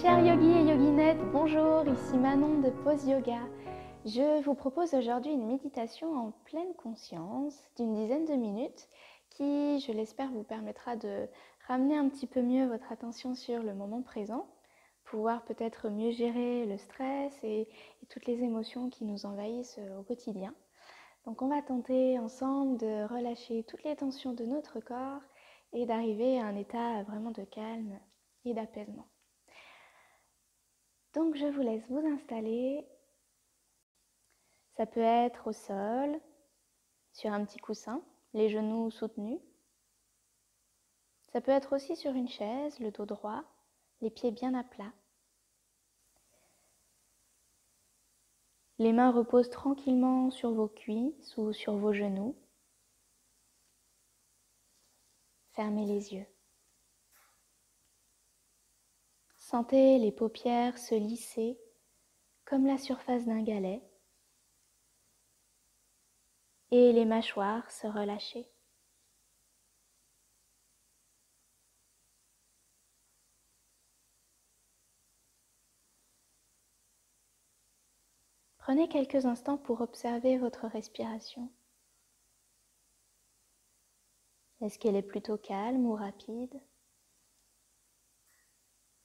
Chers yogis et yoginettes, bonjour, ici Manon de Pose Yoga. Je vous propose aujourd'hui une méditation en pleine conscience d'une dizaine de minutes qui, je l'espère, vous permettra de ramener un petit peu mieux votre attention sur le moment présent, pouvoir peut-être mieux gérer le stress et toutes les émotions qui nous envahissent au quotidien. Donc on va tenter ensemble de relâcher toutes les tensions de notre corps et d'arriver à un état vraiment de calme et d'apaisement. Donc je vous laisse vous installer. Ça peut être au sol, sur un petit coussin, les genoux soutenus. Ça peut être aussi sur une chaise, le dos droit, les pieds bien à plat. Les mains reposent tranquillement sur vos cuisses ou sur vos genoux. Fermez les yeux. Sentez les paupières se lisser comme la surface d'un galet et les mâchoires se relâcher. Prenez quelques instants pour observer votre respiration. Est-ce qu'elle est plutôt calme ou rapide?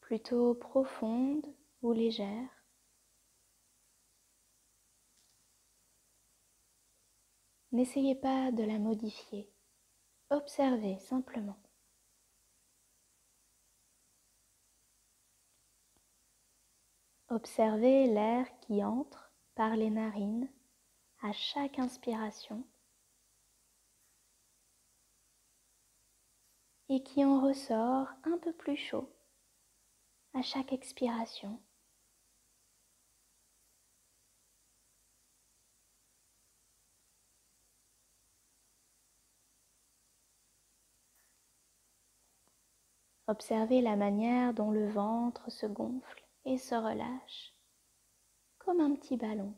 Plutôt profonde ou légère? N'essayez pas de la modifier. Observez simplement. Observez l'air qui entre par les narines à chaque inspiration et qui en ressort un peu plus chaud à chaque expiration. Observez la manière dont le ventre se gonfle et se relâche, comme un petit ballon.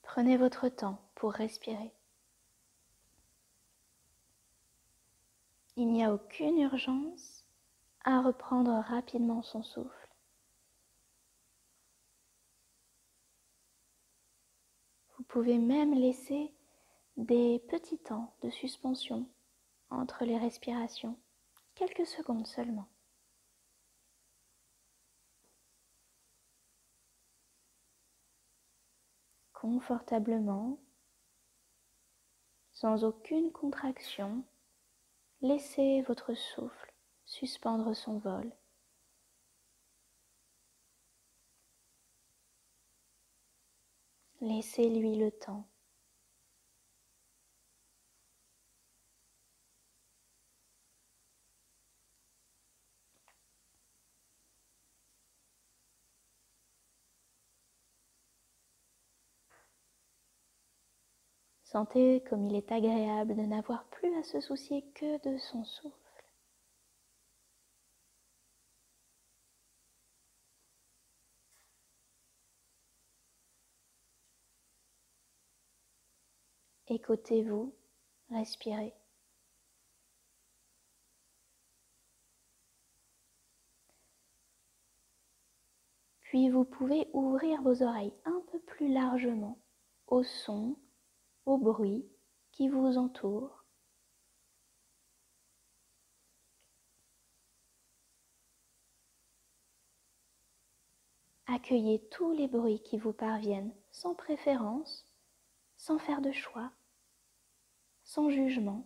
Prenez votre temps pour respirer. Il n'y a aucune urgence à reprendre rapidement son souffle. Vous pouvez même laisser des petits temps de suspension entre les respirations, quelques secondes seulement. Confortablement, sans aucune contraction, laissez votre souffle suspendre son vol. Laissez-lui le temps. Sentez comme il est agréable de n'avoir plus à se soucier que de son souffle. Écoutez-vous, respirez. Puis vous pouvez ouvrir vos oreilles un peu plus largement aux sons, aux bruits qui vous entourent. Accueillez tous les bruits qui vous parviennent sans préférence, sans faire de choix, sans jugement.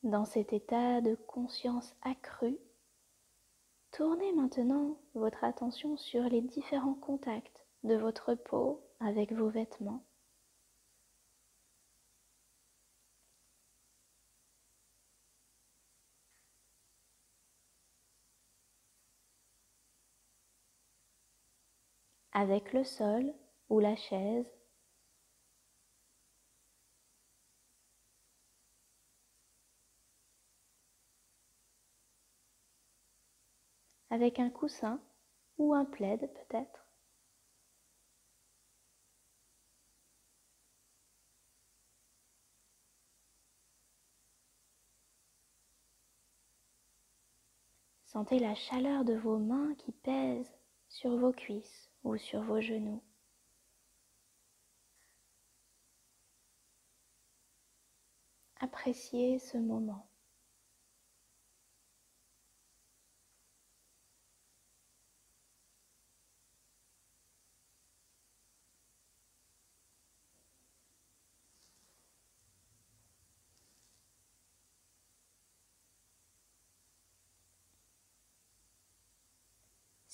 Dans cet état de conscience accrue, tournez maintenant votre attention sur les différents contacts de votre peau avec vos vêtements. avec le sol ou la chaise, avec un coussin ou un plaid peut-être. Sentez la chaleur de vos mains qui pèsent sur vos cuisses ou sur vos genoux. Appréciez ce moment.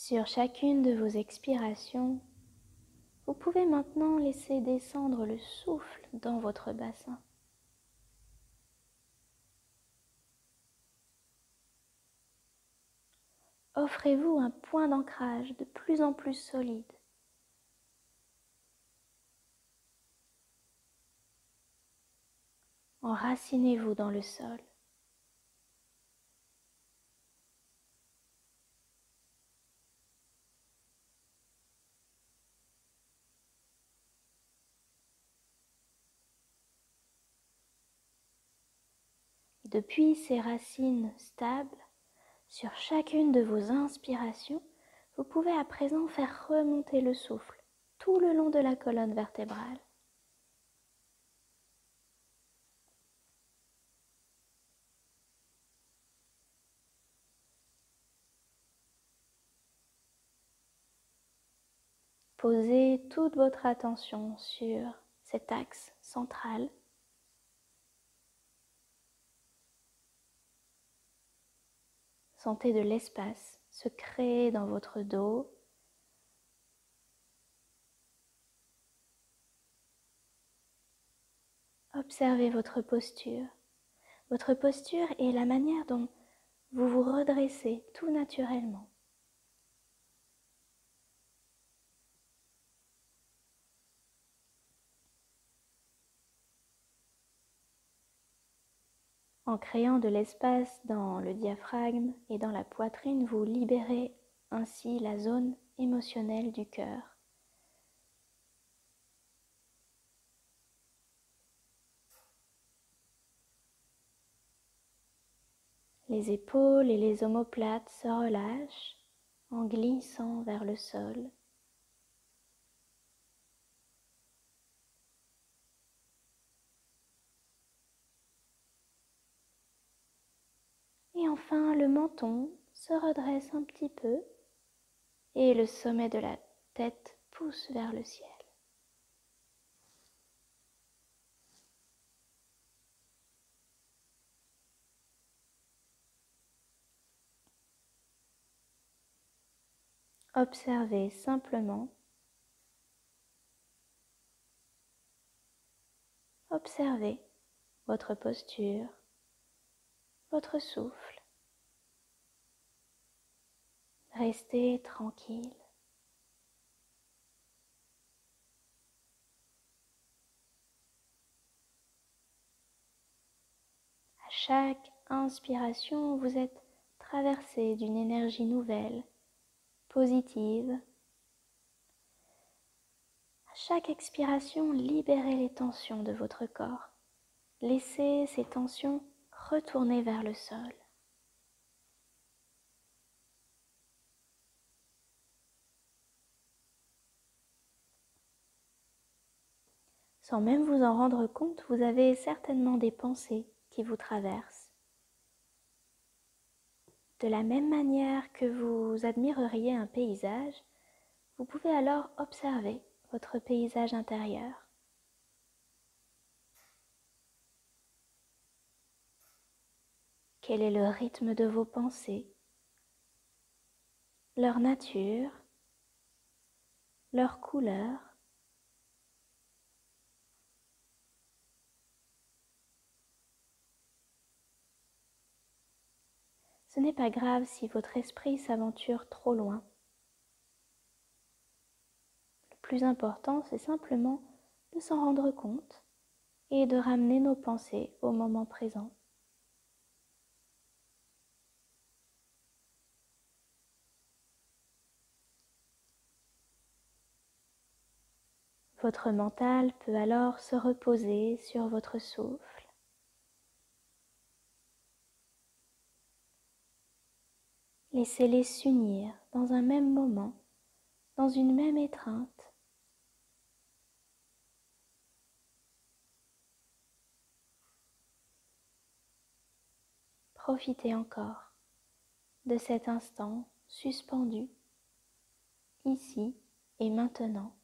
Sur chacune de vos expirations, vous pouvez maintenant laisser descendre le souffle dans votre bassin. Offrez-vous un point d'ancrage de plus en plus solide. Enracinez-vous dans le sol. Depuis ces racines stables, sur chacune de vos inspirations, vous pouvez à présent faire remonter le souffle tout le long de la colonne vertébrale. Posez toute votre attention sur cet axe central. Sentez de l'espace se créer dans votre dos. Observez votre posture et la manière dont vous vous redressez tout naturellement. En créant de l'espace dans le diaphragme et dans la poitrine, vous libérez ainsi la zone émotionnelle du cœur. Les épaules et les omoplates se relâchent en glissant vers le sol. Et enfin, le menton se redresse un petit peu et le sommet de la tête pousse vers le ciel. Observez simplement. Observez votre posture, votre souffle. Restez tranquille. À chaque inspiration, vous êtes traversé d'une énergie nouvelle, positive. À chaque expiration, libérez les tensions de votre corps. Laissez ces tensions retourner vers le sol. Sans même vous en rendre compte, vous avez certainement des pensées qui vous traversent. De la même manière que vous admireriez un paysage, vous pouvez alors observer votre paysage intérieur. Quel est le rythme de vos pensées, leur nature, leur couleur? Ce n'est pas grave si votre esprit s'aventure trop loin. plus important, c'est simplement de s'en rendre compte et de ramener nos pensées au moment présent. Votre mental peut alors se reposer sur votre souffle. Laissez-les s'unir dans un même moment, dans une même étreinte. Profitez encore de cet instant suspendu, ici et maintenant.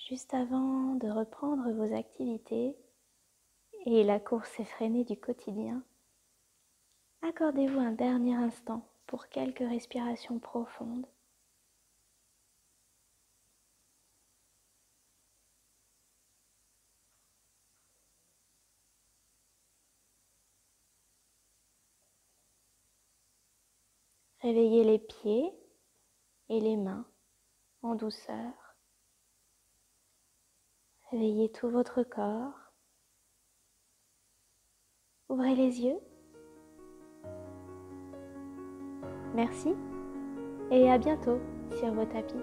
Juste avant de reprendre vos activités et la course effrénée du quotidien, accordez-vous un dernier instant pour quelques respirations profondes. Réveillez les pieds et les mains en douceur. Réveillez tout votre corps. Ouvrez les yeux. Merci et à bientôt sur vos tapis.